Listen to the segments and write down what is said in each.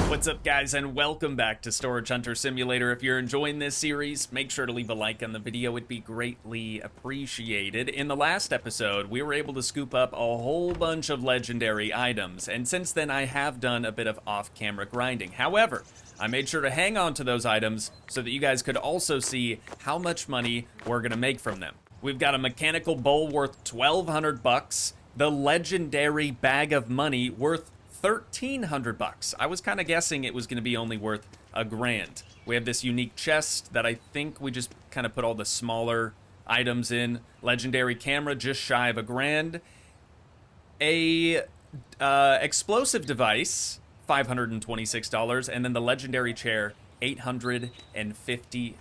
What's up, guys, and welcome back to Storage Hunter Simulator. If you're enjoying this series, make sure to leave a like on the video. It'd be greatly appreciated. In the last episode, we were able to scoop up a whole bunch of legendary items, and since then I have done a bit of off-camera grinding. However, I made sure to hang on to those items so that you guys could also see how much money we're gonna make from them. We've got a mechanical bowl worth 1,200 bucks, the legendary bag of money worth 1,300 bucks. I was kind of guessing it was going to be only worth $1,000. We have this unique chest that I think we just kind of put all the smaller items in. Legendary camera, just shy of $1,000. A explosive device, $526, and then the legendary chair, $852.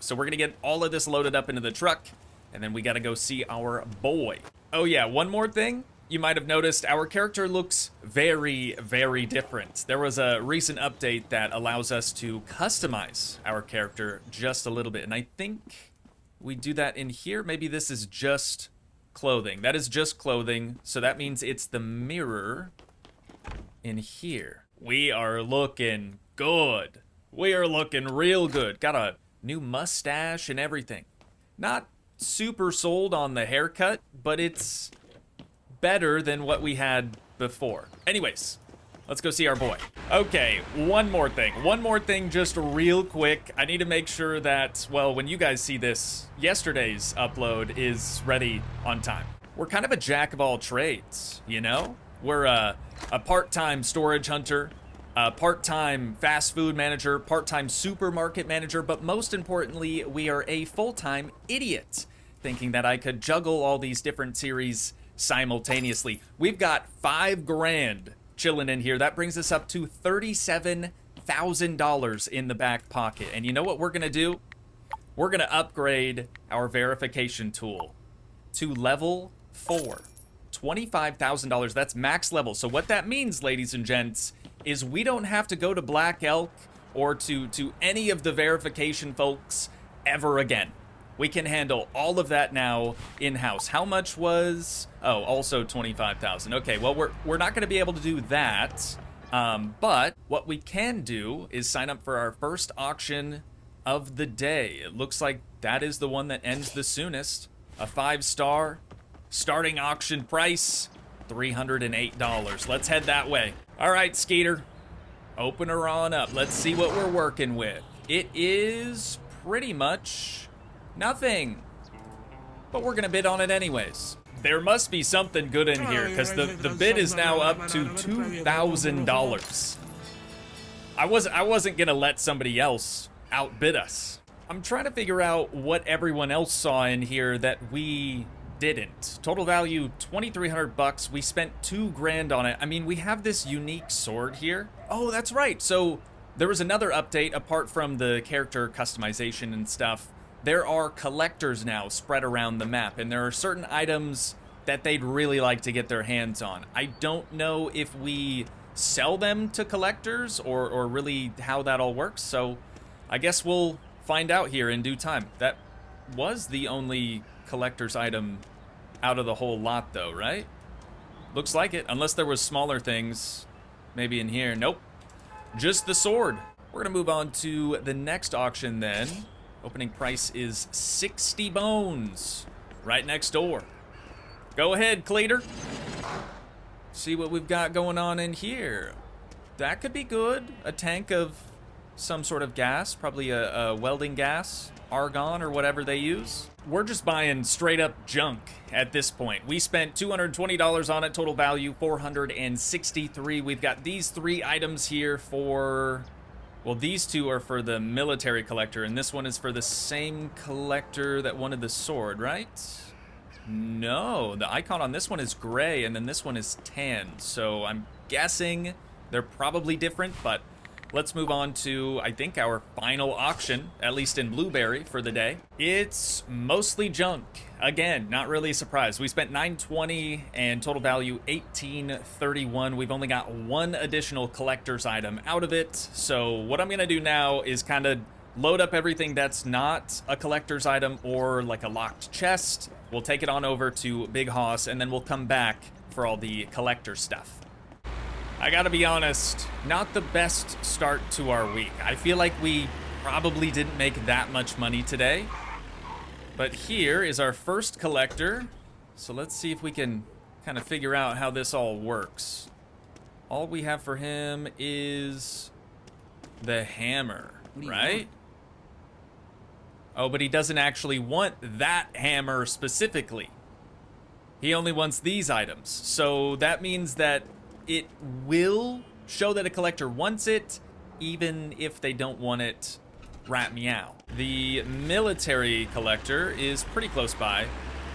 So we're gonna get all of this loaded up into the truck, and then we gotta go see our boy. Oh yeah, one more thing. You might have noticed our character looks very, very different. There was a recent update that allows us to customize our character just a little bit, and I think we do that in here. Maybe this is just clothing. That is just clothing, so that means it's the mirror in here. We are looking good. We are looking real good. Got a new mustache and everything. Not super sold on the haircut, but it's better than what we had before. Anyways, let's go see our boy. Okay, one more thing just real quick. I need to make sure that, well, when you guys see this, yesterday's upload is ready on time. We're kind of a jack of all trades, you know? We're a part-time storage hunter, a part-time fast food manager, part-time supermarket manager, but most importantly, we are a full-time idiot, thinking that I could juggle all these different series simultaneously. We've got $5,000 chilling in here. That brings us up to $37,000 in the back pocket. And you know what we're gonna do? We're gonna upgrade our verification tool to level 4. $25,000, that's max level. So what that means, ladies and gents, is we don't have to go to Black Elk or to any of the verification folks ever again. We can handle all of that now in-house. How much was... Oh, also 25,000. Okay, well, we're not going to be able to do that. But what we can do is sign up for our first auction of the day. It looks like that is the one that ends the soonest. A 5-star starting auction price, $308. Let's head that way. All right, Skeeter, open her on up. Let's see what we're working with. It is pretty much nothing, but we're gonna bid on it anyways. There must be something good in here, because the bid is now up to $2,000. I wasn't gonna let somebody else outbid us. I'm trying to figure out what everyone else saw in here that we didn't. Total value, 2,300 bucks. We spent $2,000 on it. I mean, we have this unique sword here. Oh, that's right. So there was another update apart from the character customization and stuff. There are collectors now spread around the map, and there are certain items that they'd really like to get their hands on. I don't know if we sell them to collectors or really how that all works, so I guess we'll find out here in due time. That was the only collector's item out of the whole lot, though, right? Looks like it, unless there was smaller things maybe in here. Nope, just the sword. We're gonna move on to the next auction then. Opening price is 60 bones, right next door. Go ahead, Cleater. See what we've got going on in here. That could be good. A tank of some sort of gas, probably a welding gas, argon, or whatever they use. We're just buying straight up junk at this point. We spent $220 on it, total value $463. We've got these 3 items here for... Well, these 2 are for the military collector, and this one is for the same collector that wanted the sword, right? No, the icon on this one is gray, and then this one is tan. So I'm guessing they're probably different, but let's move on to, I think, our final auction, at least in Blueberry for the day. It's mostly junk. Again, not really a surprise. We spent $920 and total value $1831. We've only got 1 additional collector's item out of it. So what I'm gonna do now is kind of load up everything that's not a collector's item or like a locked chest. We'll take it on over to Big Hoss, and then we'll come back for all the collector stuff. I gotta be honest, not the best start to our week. I feel like we probably didn't make that much money today. But here is our first collector. So let's see if we can kind of figure out how this all works. All we have for him is the hammer, right? Oh, but he doesn't actually want that hammer specifically. He only wants these items. So that means that it will show that a collector wants it, even if they don't want it. Rat meow. The military collector is pretty close by,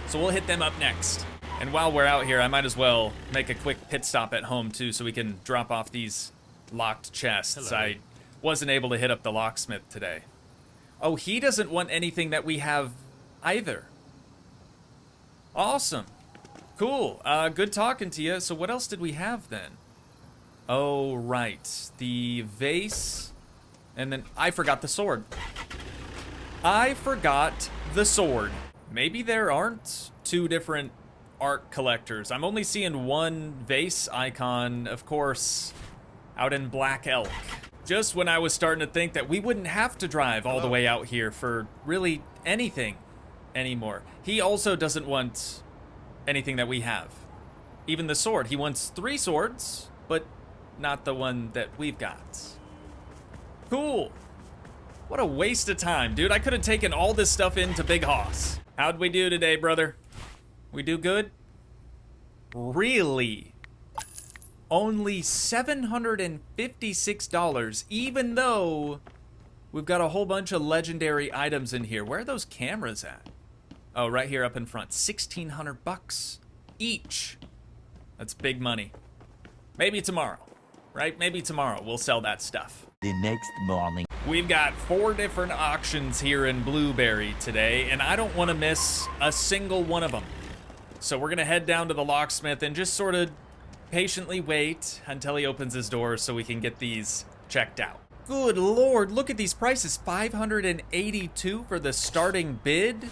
so we'll hit them up next. And while we're out here, I might as well make a quick pit stop at home too, so we can drop off these locked chests. Hello. I wasn't able to hit up the locksmith today. Oh, he doesn't want anything that we have either. Awesome. Cool. Good talking to you. So what else did we have then? Oh, right. The vase. And then I forgot the sword. I forgot the sword. Maybe there aren't two different art collectors. I'm only seeing one vase icon, of course, out in Black Elk. Just when I was starting to think that we wouldn't have to drive all the way out here for really anything anymore. He also doesn't want anything that we have. Even the sword. He wants 3 swords, but not the one that we've got. Cool. What a waste of time, dude. I could have taken all this stuff into Big Hoss. How'd we do today, brother? We do good? Really? Only $756, even though we've got a whole bunch of legendary items in here. Where are those cameras at? Oh, right here up in front. 1,600 bucks each. That's big money. Maybe tomorrow, right? Maybe tomorrow we'll sell that stuff. The next morning. We've got 4 different auctions here in Blueberry today, and I don't want to miss a single one of them. So we're going to head down to the locksmith and just sort of patiently wait until he opens his door so we can get these checked out. Good Lord, look at these prices. $582 for the starting bid.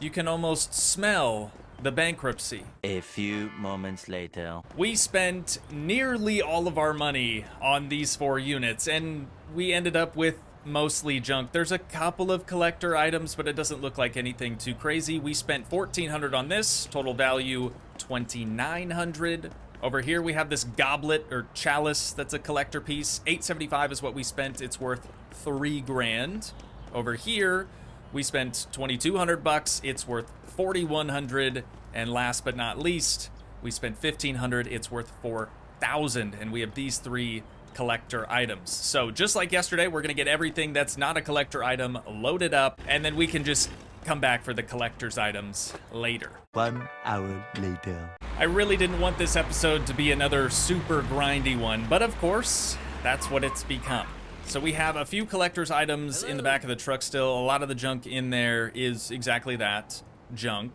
You can almost smell the bankruptcy. A few moments later. We spent nearly all of our money on these 4 units, and we ended up with mostly junk. There's a couple of collector items, but it doesn't look like anything too crazy. We spent $1,400 on this, total value $2,900. Over here we have this goblet or chalice that's a collector piece. $875 is what we spent. It's worth $3 grand. Over here we spent $2,200. It's worth $4,100. And last but not least, we spent $1,500. It's worth $4,000. And we have these 3 collector items. So just like yesterday, we're gonna get everything that's not a collector item loaded up, and then we can just come back for the collector's items later. 1 hour later. I really didn't want this episode to be another super grindy one, but of course, that's what it's become. So we have a few collector's items in the back of the truck still. A lot of the junk in there is exactly that, junk.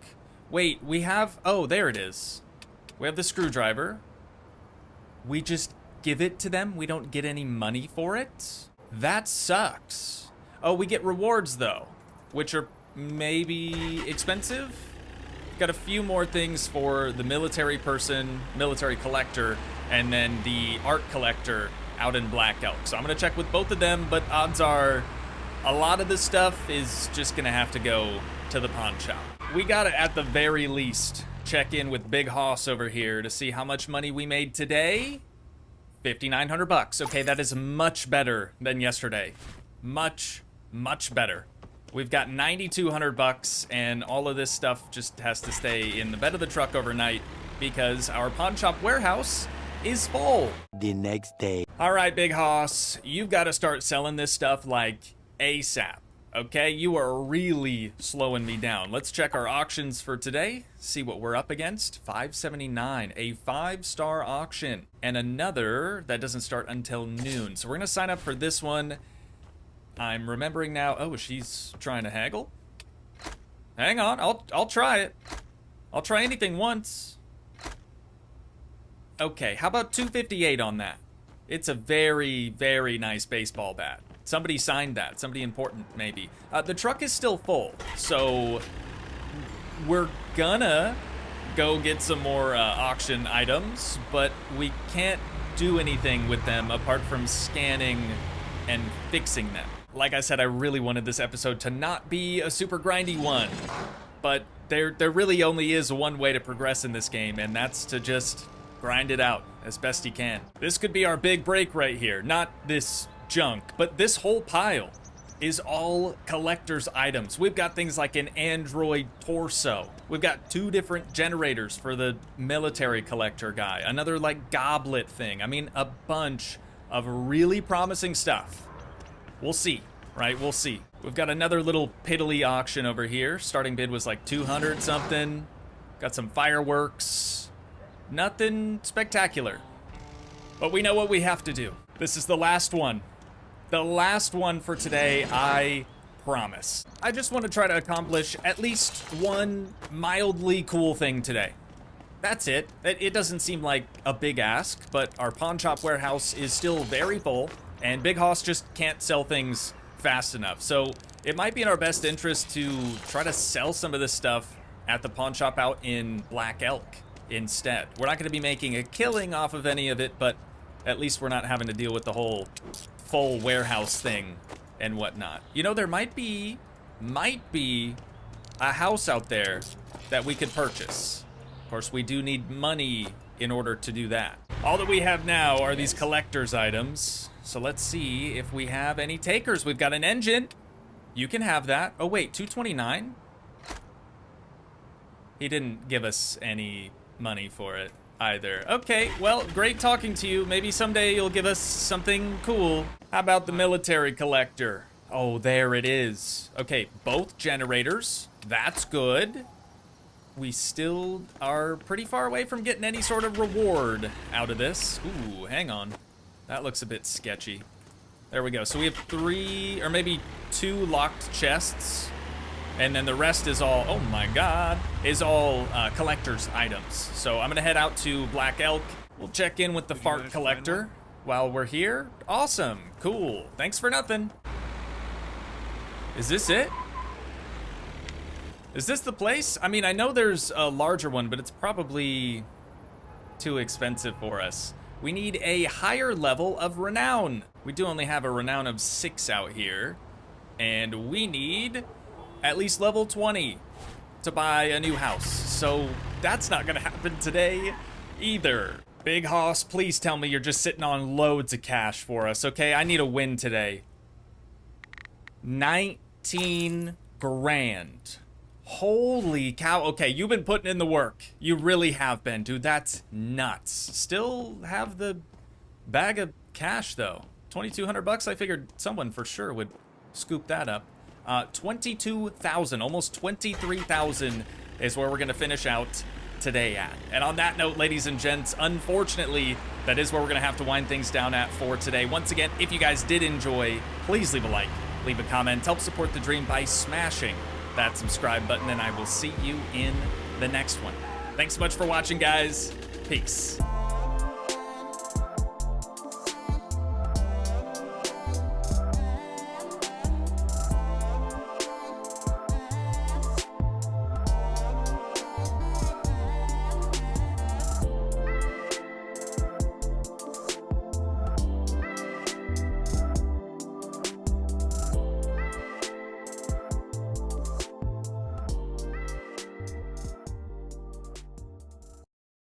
Wait, we have, oh, there it is. We have the screwdriver. We just give it to them. We don't get any money for it. That sucks. Oh, we get rewards though, which are maybe expensive. Got a few more things for the military person, military collector, and then the art collector out in Black Elk. So I'm gonna check with both of them, but odds are a lot of this stuff is just gonna have to go to the pawn shop. We gotta, at the very least, check in with Big Hoss over here to see how much money we made today. 5,900 bucks. Okay, that is much better than yesterday. Much, much better. We've got 9,200 bucks, and all of this stuff just has to stay in the bed of the truck overnight because our pawn shop warehouse is full. The next day. All right, Big Hoss, you've got to start selling this stuff like ASAP. Okay, you are really slowing me down. Let's check our auctions for today, see what we're up against. 579, a 5-star auction, and another that doesn't start until noon. So we're gonna sign up for this one. I'm remembering now. Oh, she's trying to haggle. Hang on, I'll try it. I'll try anything once. Okay, how about 258 on that? It's a very, very nice baseball bat. Somebody signed that. Somebody important, maybe. The truck is still full, so we're gonna go get some more auction items, but we can't do anything with them apart from scanning and fixing them. Like I said, I really wanted this episode to not be a super grindy one, but there really only is one way to progress in this game, and that's to just grind it out as best you can. This could be our big break right here. Not this junk, but this whole pile is all collector's items. We've got things like an android torso. We've got 2 different generators for the military collector guy. Another like goblet thing. I mean, a bunch of really promising stuff. We'll see, right? We'll see. We've got another little piddly auction over here. Starting bid was like 200 something. Got some fireworks. Nothing spectacular. But we know what we have to do. This is the last one. The last one for today, I promise. I just want to try to accomplish at least one mildly cool thing today. That's it. It doesn't seem like a big ask, but our pawn shop warehouse is still very full, and Big Hoss just can't sell things fast enough. So it might be in our best interest to try to sell some of this stuff at the pawn shop out in Black Elk instead. We're not going to be making a killing off of any of it, but at least we're not having to deal with the whole full warehouse thing and whatnot. You know, there might be a house out there that we could purchase. Of course, we do need money in order to do that. All that we have now are these collector's items. So let's see if we have any takers. We've got an engine. You can have that. Oh wait, 229? He didn't give us any money for it either. Okay, well, great talking to you. Maybe someday you'll give us something cool. How about the military collector? Oh, there it is. Okay, both generators. That's good. We still are pretty far away from getting any sort of reward out of this. Ooh, hang on. That looks a bit sketchy. There we go. So we have 3 or maybe 2 locked chests. And then the rest is all, oh my god, is all collector's items. So I'm gonna head out to Black Elk. We'll check in with the fart collector while we're here. Awesome, cool. Thanks for nothing. Is this it? Is this the place? I mean, I know there's a larger one, but it's probably too expensive for us. We need a higher level of renown. We do only have a renown of 6 out here. And we need at least level 20 to buy a new house. So that's not gonna happen today either. Big Hoss, please tell me you're just sitting on loads of cash for us, okay? I need a win today. 19 grand. Holy cow. Okay, you've been putting in the work. You really have been, dude. That's nuts. Still have the bag of cash, though. 2,200 bucks. I figured someone for sure would scoop that up. 22,000, almost 23,000 is where we're going to finish out today at. And on that note, ladies and gents, unfortunately, that is where we're going to have to wind things down at for today. Once again, if you guys did enjoy, please leave a like, leave a comment, help support the dream by smashing that subscribe button, and I will see you in the next one. Thanks so much for watching, guys. Peace.